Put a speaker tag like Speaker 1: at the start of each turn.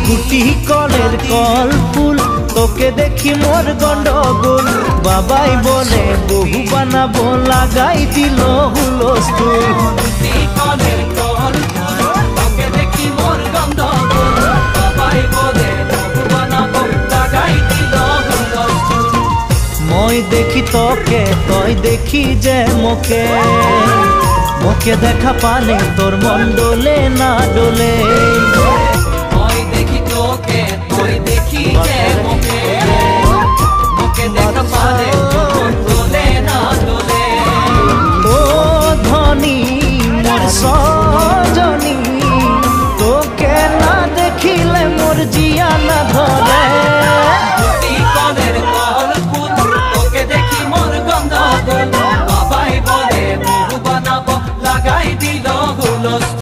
Speaker 1: গুটি কলের কল ফুল তোকে দেখি মোর গন্ডগোল বাবাই বলে বহু বানাবো লাগাই দিল হুলস্থুল
Speaker 2: গুটি কলের কল ফুল তোকে দেখি মোর গন্ডগোল বাবাই বলে বহু বানাবো লাগাই দিল হুলস্থুল
Speaker 1: মই দেখি তোকে তই দেখি যে মোকে মোকে দেখা পালে তোর মন ডোলে না ডোলে
Speaker 2: মই দেখি তোকে তুই দেখি যে মোকে মোকে দেখা